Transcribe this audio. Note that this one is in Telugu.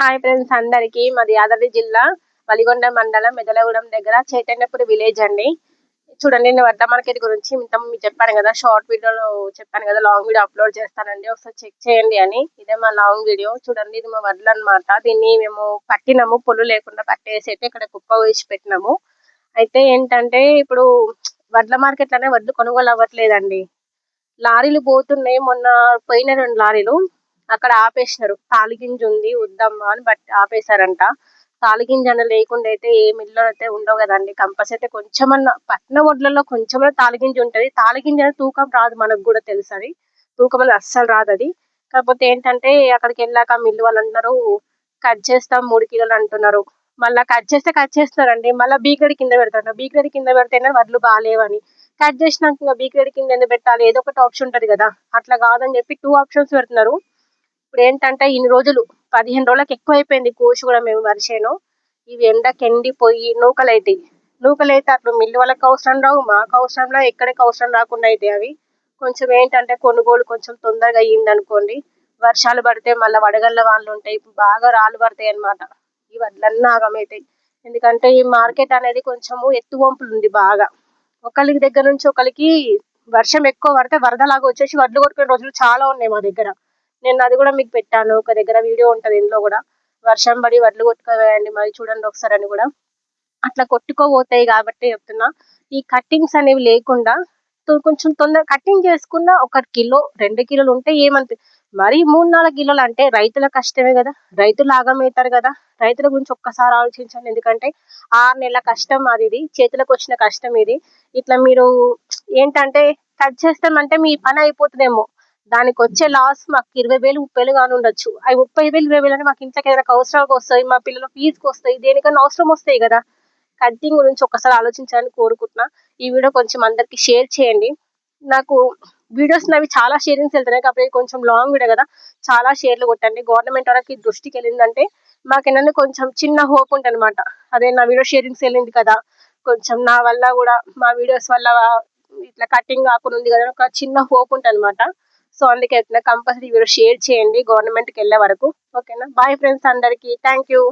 హాయ్ ఫ్రెండ్స్ అందరికి. మాది యాదాద్రి జిల్లా వలిగొండ మండలం మెదలగూడెం దగ్గర చైతన్యపురి విలేజ్ అండి. చూడండి, నేను వడ్ల మార్కెట్ గురించి ఇంత మీకు చెప్పాను కదా, షార్ట్ వీడియోలో చెప్పాను కదా, లాంగ్ వీడియో అప్లోడ్ చేస్తానండి, ఒకసారి చెక్ చేయండి అని. ఇదే మా లాంగ్ వీడియో. చూడండి, ఇది మా వడ్లు అన్నమాట. దీన్ని మేము పట్టినాము, పొల్లు లేకుండా పట్టేసి అయితే ఇక్కడ కుప్ప వేసి పెట్టినాము. అయితే ఏంటంటే ఇప్పుడు వడ్ల మార్కెట్లోనే వడ్లు కొనుగోలు అవ్వట్లేదండి. లారీలు పోతున్నాయి. మొన్న పోయిన 2 లారీలు అక్కడ ఆపేసినారు. తాలిగింజ ఉంది వద్దమ్మా అని బట్టి ఆపేశారంట. తాలిగింజ అన్న లేకుండా అయితే ఏ మిల్లు అయితే ఉండవు కదండి. కంపల్సరీ అయితే కొంచెమన్నా పట్టిన వడ్లలో కొంచెమన్నా తాలిగింజ ఉంటది. తాలిగింజ అనేది తూకం రాదు, మనకు కూడా తెలుసు. అది తూకం అనేది అస్సలు రాదు. అది కాకపోతే ఏంటంటే అక్కడికి వెళ్ళాక మిల్లు వాళ్ళు అంటున్నారు కట్ చేస్తాం 3 కిలోలు అంటున్నారు. మళ్ళీ కట్ చేస్తారండి. మళ్ళీ బీగడి కింద పెడతారు. బీగడి కింద పెడితేనే వడ్లు బాగాలేవని. కట్ చేసినాక బీగడి కింద ఎందుకు పెట్టాలి? ఏదో ఒకటి ఆప్షన్ ఉంటది కదా. అట్లా కాదని చెప్పి 2 ఆప్షన్స్ పెడుతున్నారు. ఇప్పుడు ఏంటంటే ఇన్ని రోజులు 15 రోజులకు ఎక్కువ అయిపోయింది కోసి కూడా. మేము వరిసేను ఇవి ఎండకి ఎండిపోయి నూకలైతే అట్లు మిల్లు వాళ్ళకి అవసరం రావు, మాకు అవసరం రావు, ఎక్కడికి అవసరం రాకుండా అయితే అవి కొంచెం ఏంటంటే కొనుగోలు కొంచెం తొందరగా అయ్యింది అనుకోండి. వర్షాలు పడితే మళ్ళీ వడగళ్ళ వాళ్ళు ఉంటాయి, బాగా రాళ్ళు పడతాయి అన్నమాట. ఈ వడ్లన్నీ ఆగమవుతాయి. ఎందుకంటే ఈ మార్కెట్ అనేది కొంచెము ఎత్తు వంపులు ఉంది బాగా. ఒకళ్ళకి దగ్గర నుంచి ఒకరికి వర్షం ఎక్కువ పడితే వరదలాగా వచ్చేసి వడ్లు కొట్టుకునే రోజులు చాలా ఉన్నాయి మా దగ్గర. నేను అది కూడా మీకు పెట్టాను. ఒక దగ్గర వీడియో ఉంటది, ఇంట్లో కూడా. వర్షం పడి వడ్లు కొట్టుకోవేయండి మరి చూడండి ఒకసారి అని కూడా. అట్లా కొట్టుకోబోతాయి కాబట్టి చెప్తున్నా. ఈ కట్టింగ్స్ అనేవి లేకుండా కొంచెం తొందర కట్టింగ్ చేసుకున్న 1 కిలో 2 కిలోలు ఉంటే ఏమంత. మరి 3-4 కిలోలు అంటే రైతుల కష్టమే కదా. రైతులు ఆగమవుతారు కదా. రైతుల గురించి ఒక్కసారి ఆలోచించండి. ఎందుకంటే 6 నెలల కష్టం అది. ఇది చేతులకు వచ్చిన కష్టం ఇది. ఇట్లా మీరు ఏంటంటే కట్ చేస్తామంటే మీ పని అయిపోతుందేమో, దానికి వచ్చే లాస్ మాకు 20,000 30,000 కాని ఉండొచ్చు. అవి 30,000 20,000 అంటే మాకు ఇంట్లోకి ఏదైనా అవసరాలకు వస్తాయి, మా పిల్లల ఫీజుకి వస్తాయి, దేనికన్నా అవసరం వస్తాయి కదా. కటింగ్ గురించి ఒక్కసారి ఆలోచించాలని కోరుకుంటున్నా. ఈ వీడియో కొంచెం అందరికి షేర్ చేయండి. నాకు వీడియోస్ నవి చాలా షేరింగ్స్ వెళ్తున్నాయి కాబట్టి కొంచెం లాంగ్ వీడియో కదా, చాలా షేర్లు కొట్టండి. గవర్నమెంట్ వరకు దృష్టికి వెళ్ళిందంటే మాకేనా కొంచెం చిన్న హోప్ ఉంటుంది అనమాట. అదే నా వీడియో షేరింగ్స్ వెళ్ళింది కదా, కొంచెం నా వల్ల కూడా మా వీడియోస్ వల్ల ఇట్లా కటింగ్ కాకుండా ఉంది కదా, ఒక చిన్న హోప్ ఉంటుంది అనమాట. సో అందుకే కంపల్సరీ వీడియో షేర్ చేయండి గవర్నమెంట్కి వెళ్ళే వరకు. ఓకేనా? బాయ్ ఫ్రెండ్స్ అందరికి. Thank you.